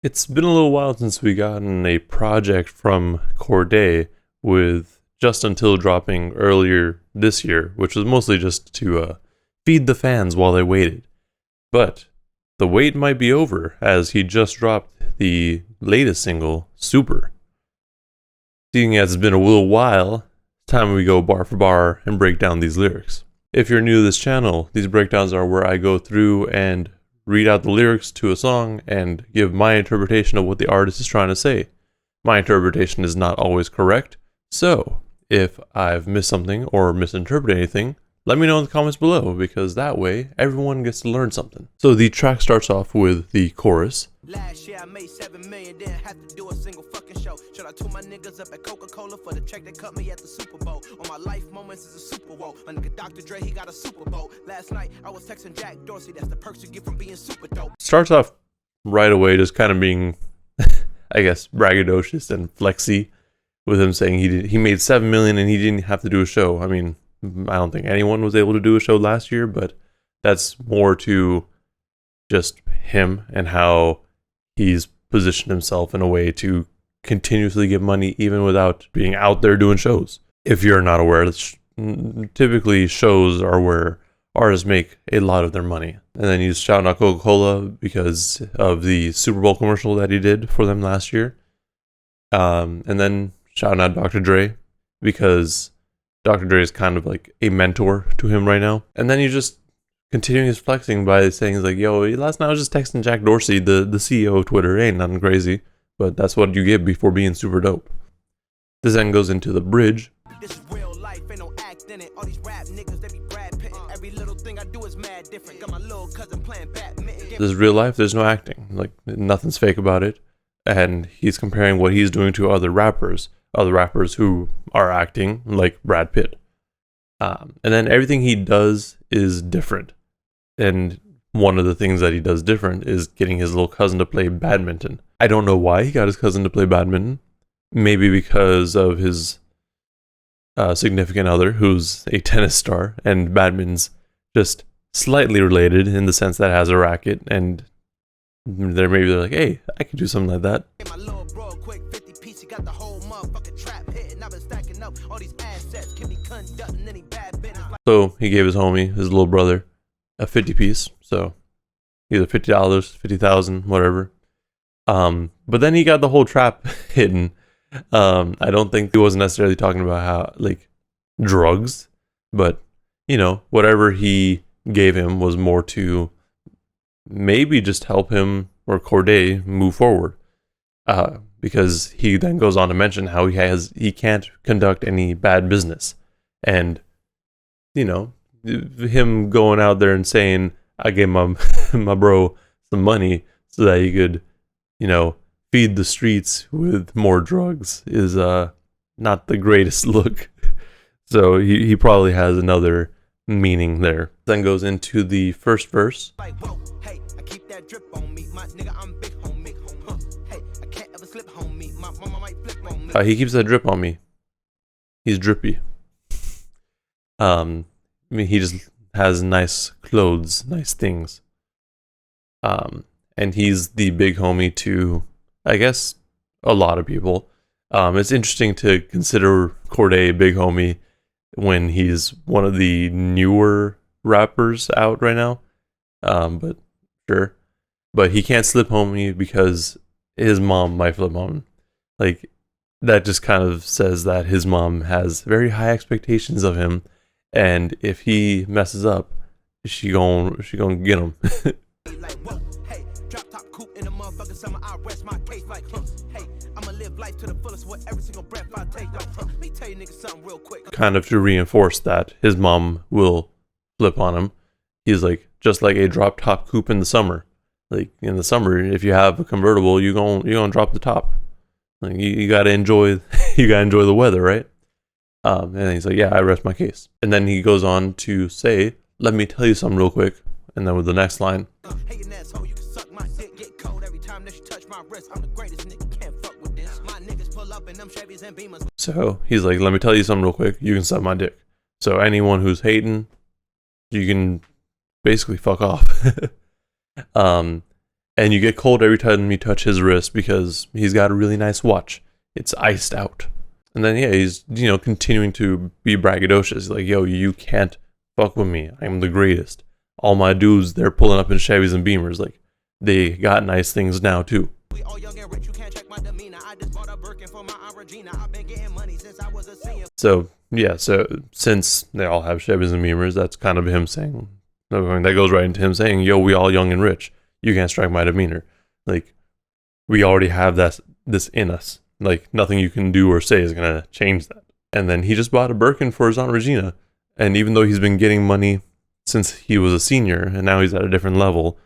It's been a little while since we gotten a project from Cordae with Just Until dropping earlier this year, which was mostly just to feed the fans while they waited. But the wait might be over as he just dropped the latest single, Super. Seeing as it's been a little while, it's time we go bar for bar and break down these lyrics. If you're new to this channel, these breakdowns are where I go through and read out the lyrics to a song and give my interpretation of what the artist is trying to say. My interpretation is not always correct, so if I've missed something or misinterpreted anything, let me know in the comments below, because that way everyone gets to learn something. So the track starts off with the chorus. Last year I made 7 million, didn't have to do a single fucking show. Shout out to my niggas up at Coca-Cola for the check that cut me at the Super Bowl. All my life moments is a Super Bowl. My nigga Dr. Dre, he got a Super Bowl. Last night I was texting Jack Dorsey, that's the perks you get from being super dope. Starts off right away just kind of being, I guess, braggadocious and flexy with him saying he made 7 million and he didn't have to do a show. I mean, I don't think anyone was able to do a show last year, but that's more to just him and how he's positioned himself in a way to continuously get money even without being out there doing shows. If you're not aware, typically shows are where artists make a lot of their money. And then he's shouting out Coca-Cola because of the Super Bowl commercial that he did for them last year. And then shouting out Dr. Dre because Dr. Dre is kind of like a mentor to him right now. And then he's just continuing his flexing by saying, he's like, yo, last night I was just texting Jack Dorsey, the CEO of Twitter. Ain't nothing crazy, but that's what you get before being super dope. This then goes into the bridge. This is real life, ain't no act in it. All these rap niggas, they be Brad Pitt. Every little thing I do is mad different. Got my little cousin playing badminton. This is real life, there's no acting. Like, nothing's fake about it. And he's comparing what he's doing to other rappers who are acting like Brad Pitt. And then everything he does is different. And one of the things that he does different is getting his little cousin to play badminton. I don't know why he got his cousin to play badminton. Maybe because of his significant other, who's a tennis star, and badminton's just slightly related in the sense that it has a racket, and they're like, hey, I could do something like that. My little bro, quick 50 piece, he got the whole motherfucking trap hitting. I've been stacking up all these assets, can be conducting any bad business. So he gave his homie, his little brother, a 50 piece. So either $50, 50,000, whatever. But then he got the whole trap hidden. I don't think he wasn't necessarily talking about how, like, drugs, but, you know, whatever he gave him was more to maybe just help him or Cordae move forward. Because he then goes on to mention how he can't conduct any bad business. And, you know, him going out there and saying, I gave my bro some money so that he could, you know, feed the streets with more drugs is not the greatest look. So he probably has another meaning there. Then goes into the first verse. Like, whoa, hey, I keep that drip on me. My nigga, I'm big homie. Hey, I can't ever slip homie. My mama might flip on me. He keeps that drip on me. He's drippy. I mean, he just has nice clothes, nice things. And he's the big homie to, I guess, a lot of people. It's interesting to consider Cordae a big homie when he's one of the newer rappers out right now. But sure. But he can't slip homie because his mom might flip on him. Like, that just kind of says that his mom has very high expectations of him. And if he messes up, she gon' get him. Like, whoa, hey, drop top coupe in the motherfucking summer, I rest my case like, hey, I'ma live life to the fullest with every single breath I take. Let me tell you niggas something real quick. Kind of to reinforce that his mom will flip on him. He's like, just like a drop top coupe in the summer. Like, in the summer, if you have a convertible, you gonna drop the top. Like, you gotta enjoy the weather, right? And he's like, yeah, I rest my case. And then he goes on to say, let me tell you something real quick. And then with the next line, Hey, you asshole, you can suck my dick, get cold every time that you touch my wrist. I'm the greatest nigga, can't fuck with this. My niggas pull up in them Chevys and Beamers. So he's like, let me tell you something real quick. You can suck my dick. So anyone who's hating, you can basically fuck off. And you get cold every time you touch his wrist because he's got a really nice watch. It's iced out. And then, yeah, he's, continuing to be braggadocious. Like, yo, you can't fuck with me. I'm the greatest. All my dudes, they're pulling up in Chevys and Beamers. Like, they got nice things now, too. We all young and rich, you can't check my demeanor. I just bought a Birkin for my Aunt Regina. I've been getting money since I was a senior. So, yeah, since they all have Chevys and Beamers, that's kind of him saying, that goes right into him saying, yo, we all young and rich. You can't strike my demeanor. Like, we already have this in us. Like, nothing you can do or say is going to change that. And then he just bought a Birkin for his Aunt Regina. And even though he's been getting money since he was a senior, and now he's at a different level,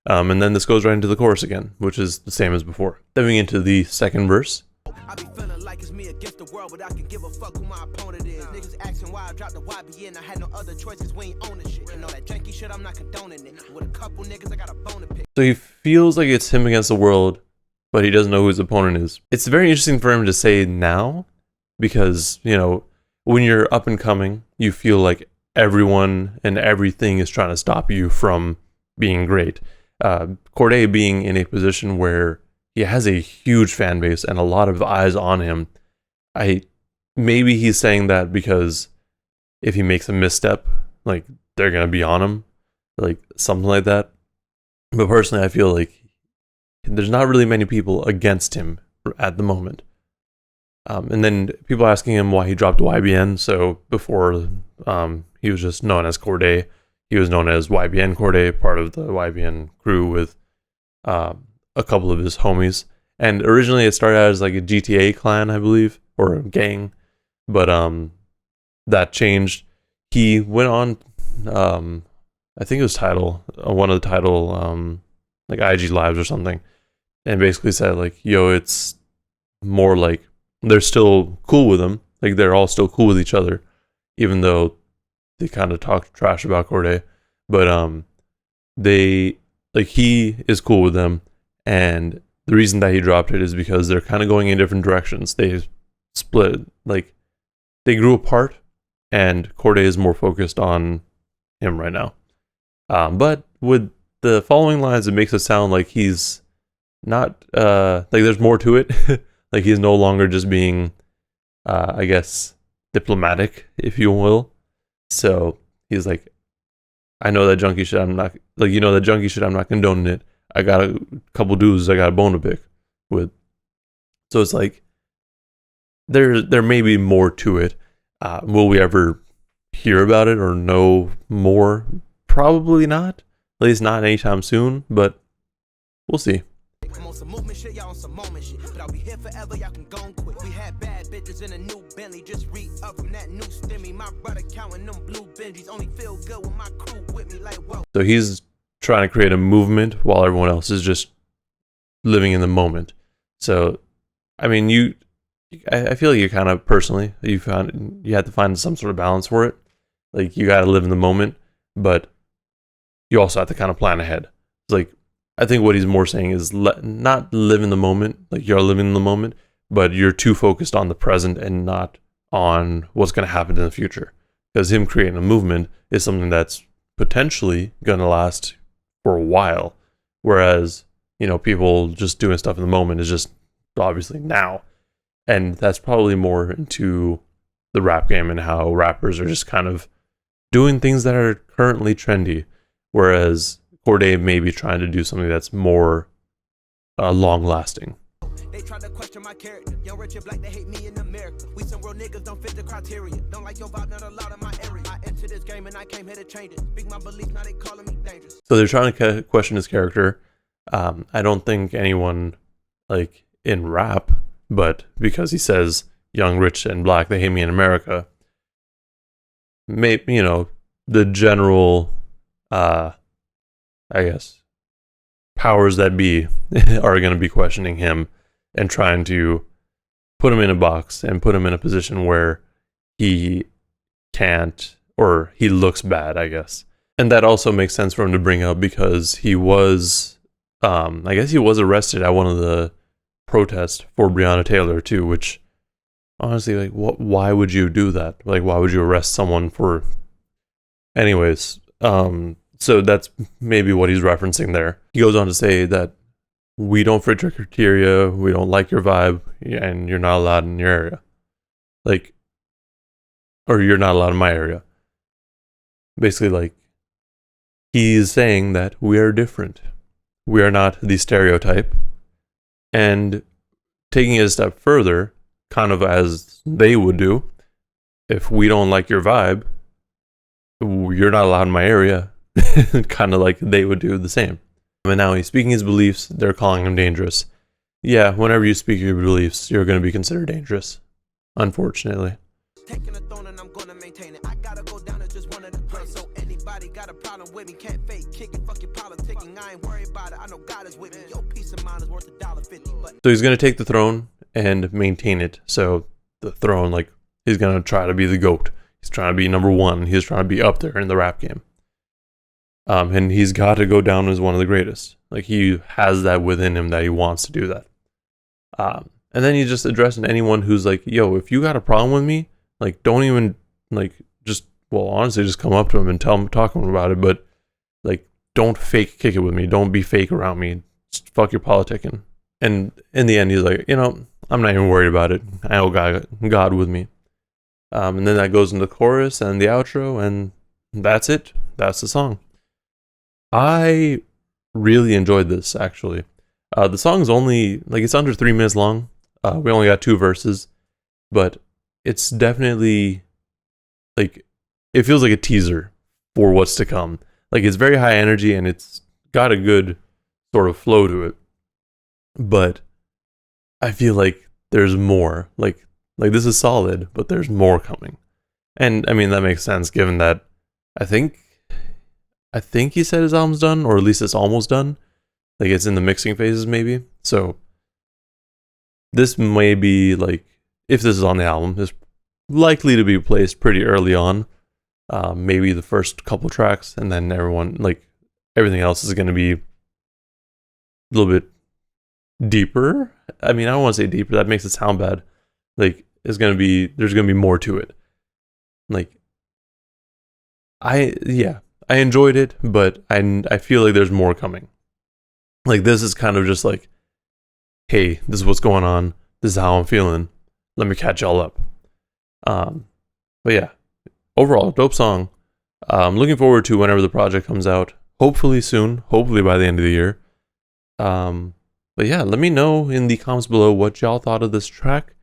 and then this goes right into the chorus again, which is the same as before. Diving into the second verse. I be feeling like it's me against the world, but I can give a fuck who my opponent is. Niggas asking why I dropped the YBN, I had no other choices, we ain't owning shit. And all that janky shit, I'm not condoning it. With a couple niggas, I got a bone to pick. So he feels like it's him against the world, but he doesn't know who his opponent is. It's very interesting for him to say now, because, when you're up and coming, you feel like everyone and everything is trying to stop you from being great. Cordae being in a position where he has a huge fan base and a lot of eyes on him. Maybe he's saying that because if he makes a misstep, like, they're gonna be on him, like something like that. But personally, I feel like there's not really many people against him at the moment. And then people asking him why he dropped YBN. So before, he was just known as Cordae. He was known as YBN Cordae, part of the YBN crew with a couple of his homies. And originally it started out as like a GTA clan, I believe, or a gang. But that changed. He went on, I think it was one of the title, like IG Lives or something, and basically said like, yo, it's more like they're still cool with him. Like, they're all still cool with each other, even though they kind of talk trash about Cordae. But he is cool with them. And the reason that he dropped it is because they're kind of going in different directions. They split, like, they grew apart, and Cordae is more focused on him right now. But with the following lines, it makes it sound like he's not, like, there's more to it. Like, he's no longer just being, I guess, diplomatic, if you will. So he's like, I know that junkie shit, I'm not, like, that junkie shit, I'm not condoning it. I got a couple dudes I got a bone to pick with. So it's like, there may be more to it. Will we ever hear about it or know more? Probably not. At least not anytime soon, but we'll see. I'm on some movement shit, y'all on some moment shit. But I'll be here forever, y'all can go and quit. We had bad bitches in a new Bentley, just re-up from that new stimmy. My brother counting them blue Benjis, only feel good with my crew with me, like, whoa. So he's trying to create a movement while everyone else is just living in the moment. So, I mean, I feel like you kind of personally, you had to find some sort of balance for it. Like, you got to live in the moment, but you also have to kind of plan ahead. It's like, I think what he's more saying is not live in the moment, like you're living in the moment, but you're too focused on the present and not on what's going to happen in the future. Because him creating a movement is something that's potentially going to last for a while. Whereas, people just doing stuff in the moment is just obviously now. And that's probably more into the rap game and how rappers are just kind of doing things that are currently trendy. Whereas Cordae may be trying to do something that's more long-lasting. They try to question my character. Young, rich, and black, they hate me in America. We some real niggas, don't fit the criteria. Don't like your vibe, not allowed in my area. I entered this game and I came here to change it. Speak my beliefs, now they calling me dangerous. So they're trying to question his character. I don't think anyone, like, in rap, but because he says young, rich, and black, they hate me in America, maybe, the general, I guess, powers that be are going to be questioning him and trying to put him in a box and put him in a position where he can't, or he looks bad, I guess. And that also makes sense for him to bring up because he was, I guess he was arrested at one of the protests for Breonna Taylor too, which honestly, like, why would you do that? Like, why would you arrest someone for... Anyways, So that's maybe what he's referencing there. He goes on to say that we don't fit your criteria, we don't like your vibe, and you're not allowed in your area. Like, or you're not allowed in my area. Basically, like, he's saying that we are different. We are not the stereotype. And taking it a step further, kind of as they would do, if we don't like your vibe, you're not allowed in my area. Kind of like they would do the same. And now he's speaking his beliefs, they're calling him dangerous. Yeah, whenever you speak your beliefs, you're going to be considered dangerous, unfortunately. Taking the throne and I'm gonna maintain it. I gotta go down as just one of the greats. So anybody got a problem with me, can't fake kick it, fuck your politicking. I ain't worried about it. I know God is with me. Your peace of mind is worth $1.50. But So he's going to take the throne and maintain it. So the throne, like, he's going to try to be the GOAT. He's trying to be number one. He's trying to be up there in the rap game. And he's got to go down as one of the greatest. Like, he has that within him that he wants to do that. And then he's just addressing anyone who's like, yo, if you got a problem with me, like, don't even, like, just, well, honestly, just come up to him and talk to him about it. But, like, don't fake kick it with me. Don't be fake around me. Just fuck your politicking. And in the end, he's like, you know, I'm not even worried about it. I know God with me. And then that goes into the chorus and the outro, and that's it. That's the song. I really enjoyed this, actually. The song's only, like, it's under 3 minutes long. We only got 2 verses, but it's definitely, like, it feels like a teaser for what's to come. Like, it's very high energy, and it's got a good sort of flow to it. But I feel like there's more. Like this is solid, but there's more coming. And, I mean, that makes sense, given that I think he said his album's done, or at least it's almost done. Like, it's in the mixing phases, maybe. So this may be, like, if this is on the album, it's likely to be placed pretty early on. Maybe the first couple tracks, and then everything else is going to be a little bit deeper. I mean, I don't want to say deeper. That makes it sound bad. Like, there's going to be more to it. Like, I enjoyed it, but I feel like there's more coming. Like, this is kind of just like, hey, this is what's going on. This is how I'm feeling. Let me catch y'all up. But yeah, overall, dope song. I'm looking forward to whenever the project comes out. Hopefully soon. Hopefully by the end of the year. But yeah, let me know in the comments below what y'all thought of this track.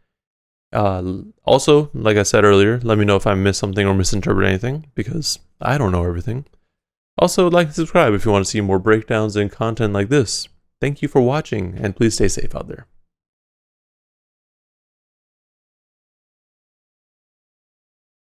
Also, like I said earlier, let me know if I missed something or misinterpreted anything, because I don't know everything. Also, like and subscribe if you want to see more breakdowns and content like this. Thank you for watching, and please stay safe out there.